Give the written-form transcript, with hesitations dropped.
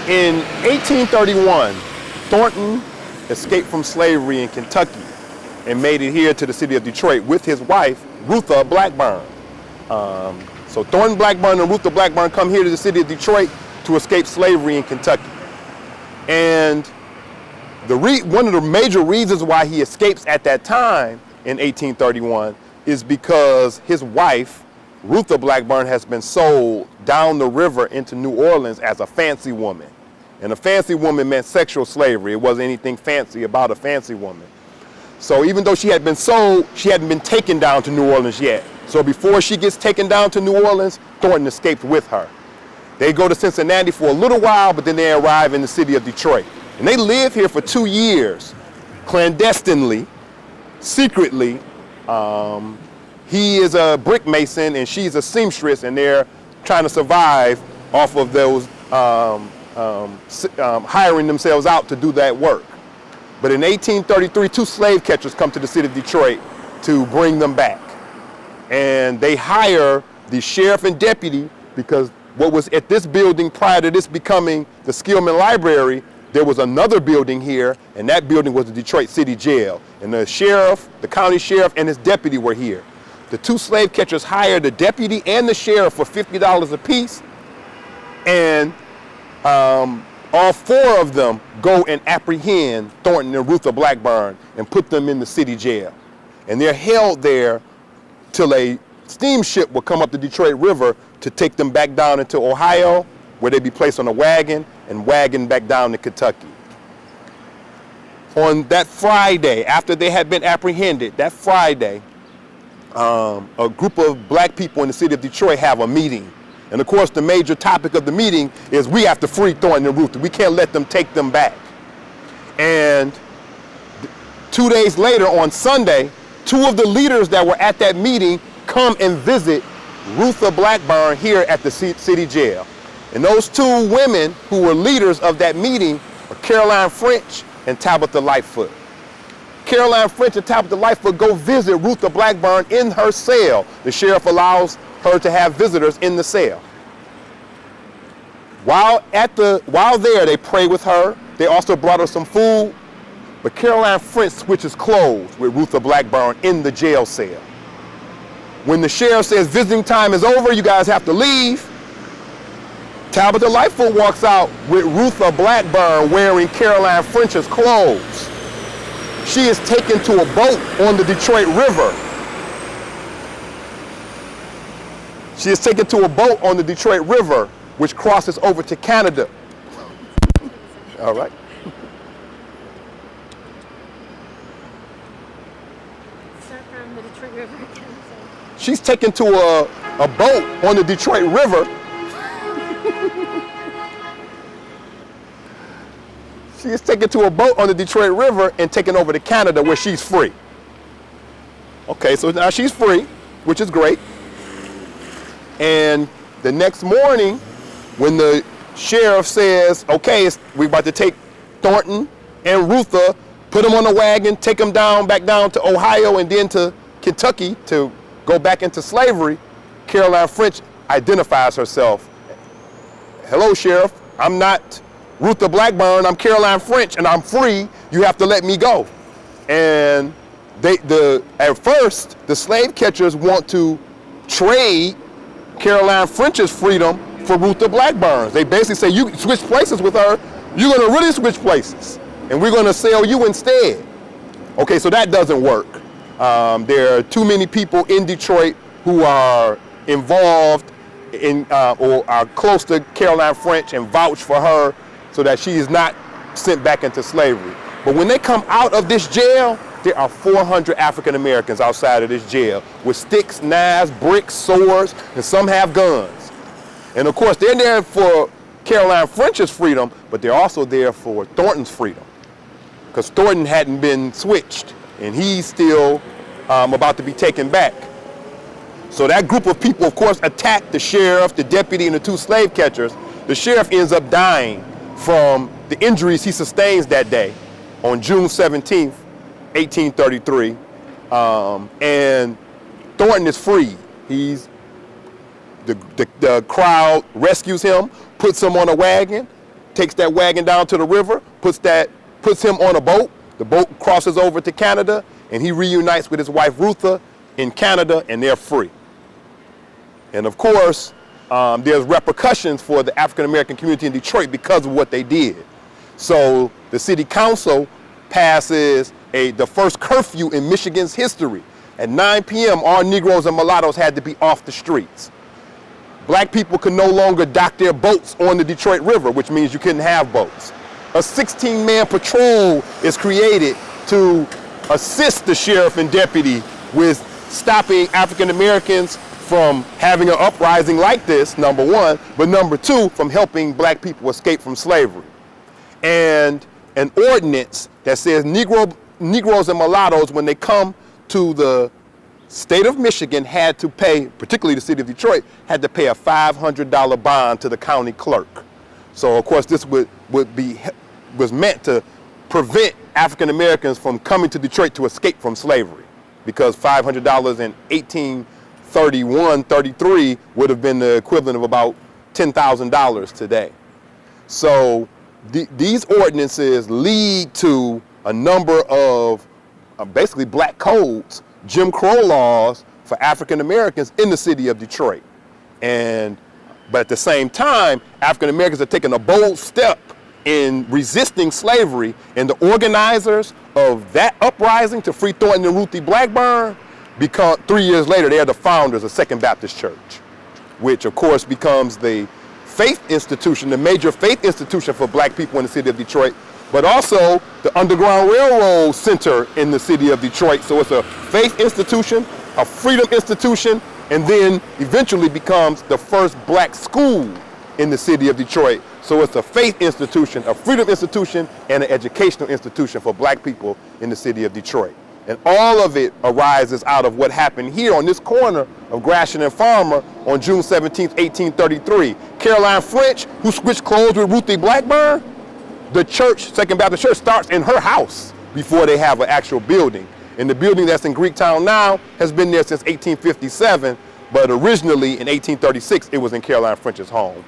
In 1831, Thornton escaped from slavery in Kentucky and made it here to the city of Detroit with his wife, Ruthie Blackburn. So Thornton Blackburn and Ruthie Blackburn come here to the city of Detroit to escape slavery in Kentucky. And one of the major reasons why he escapes at that time in 1831 is because his wife, Ruthie Blackburn, has been sold down the river into New Orleans as a fancy woman. And a fancy woman meant sexual slavery. It wasn't anything fancy about a fancy woman. So even though she had been sold, she hadn't been taken down to New Orleans yet. So before she gets taken down to New Orleans, Thornton escaped with her. They go to Cincinnati for a little while, but then they arrive in the city of Detroit. And they live here for 2 years, clandestinely, secretly. He is a brick mason and she's a seamstress, and they're trying to survive off of those hiring themselves out to do that work. But in 1833, 2 slave catchers come to the city of Detroit to bring them back. And they hire the sheriff and deputy, because what was at this building prior to this becoming the Skillman Library, there was another building here, and that building was the Detroit City Jail. And the sheriff, the county sheriff, and his deputy were here. The 2 slave catchers hired the deputy and the sheriff for $50 apiece, and all 4 of them go and apprehend Thornton and Ruthie Blackburn and put them in the city jail. And they're held there till a steamship will come up the Detroit River to take them back down into Ohio, where they'd be placed on a wagon and wagoned back down to Kentucky. On that Friday, after they had been apprehended, that Friday, a group of black people in the city of Detroit have a meeting. And of course, the major topic of the meeting is we have to free Thornton and Ruthie. We can't let them take them back. And 2 days later, on Sunday, 2 of the leaders that were at that meeting come and visit Ruthie Blackburn here at the city jail. And those 2 women who were leaders of that meeting are Caroline French and Tabitha Lightfoot. Caroline French and Tabitha Lightfoot go visit Ruthie Blackburn in her cell. The sheriff allows her to have visitors in the cell. While there, they pray with her. They also brought her some food. But Caroline French switches clothes with Ruthie Blackburn in the jail cell. When the sheriff says visiting time is over, you guys have to leave, Tabitha Lightfoot walks out with Ruthie Blackburn wearing Caroline French's clothes. She is taken to a boat on the Detroit River. She is taken to a boat on the Detroit River, which crosses over to Canada. All right. Start from the Detroit River again. So. She's taken to a boat on the Detroit River. She is taken to a boat on the Detroit River and taken over to Canada, where she's free. Okay, so now she's free, which is great. And the next morning, when the sheriff says, okay, we're about to take Thornton and Ruthie, put them on a wagon, take them back down to Ohio and then to Kentucky to go back into slavery, Caroline French identifies herself. Hello, Sheriff, I'm not Ruthie Blackburn, I'm Caroline French, and I'm free. You have to let me go. And at first, the slave catchers want to trade Caroline French's freedom for Ruthie Blackburn's. They basically say, you switch places with her, you're gonna really switch places, and we're gonna sell you instead. Okay, so that doesn't work. There are too many people in Detroit who are involved in or are close to Caroline French and vouch for her so that she is not sent back into slavery. But when they come out of this jail, there are 400 African Americans outside of this jail with sticks, knives, bricks, swords, and some have guns. And of course, they're there for Caroline French's freedom, but they're also there for Thornton's freedom, because Thornton hadn't been switched, and he's still about to be taken back. So that group of people, of course, attacked the sheriff, the deputy, and the 2 slave catchers. The sheriff ends up dying from the injuries he sustains that day on June 17th, 1833. And Thornton is freed. The crowd rescues him, puts him on a wagon, takes that wagon down to the river, puts him on a boat. The boat crosses over to Canada, and he reunites with his wife Ruthie in Canada, and they're free. And of course, there's repercussions for the African American community in Detroit because of what they did. So the city council passes the first curfew in Michigan's history. At 9 p.m., all Negroes and mulattoes had to be off the streets. Black people could no longer dock their boats on the Detroit River, which means you couldn't have boats. A 16-man patrol is created to assist the sheriff and deputy with stopping African Americans from having an uprising like this, number one, but number two, from helping black people escape from slavery. And an ordinance that says Negroes and mulattoes, when they come to the state of Michigan, had to pay, particularly the city of Detroit, had to pay a $500 bond to the county clerk. So of course this was meant to prevent African Americans from coming to Detroit to escape from slavery, because $500 in 1831-33 would have been the equivalent of about $10,000 today. So these ordinances lead to a number of basically black codes, Jim Crow laws for African Americans in the city of Detroit. But at the same time, African Americans are taking a bold step in resisting slavery, and the organizers of that uprising to free Thornton and Ruthie Blackburn, because 3 years later they are the founders of Second Baptist Church, which of course becomes the faith institution, the major faith institution for black people in the city of Detroit, but also the Underground Railroad Center in the city of Detroit. So it's a faith institution, a freedom institution, and then eventually becomes the first black school in the city of Detroit. So it's a faith institution, a freedom institution, and an educational institution for black people in the city of Detroit. And all of it arises out of what happened here on this corner of Gratiot and Farmer on June 17, 1833. Caroline French, who switched clothes with Ruthie Blackburn, the church, Second Baptist Church, starts in her house before they have an actual building. And the building that's in Greektown now has been there since 1857, but originally in 1836, it was in Caroline French's home.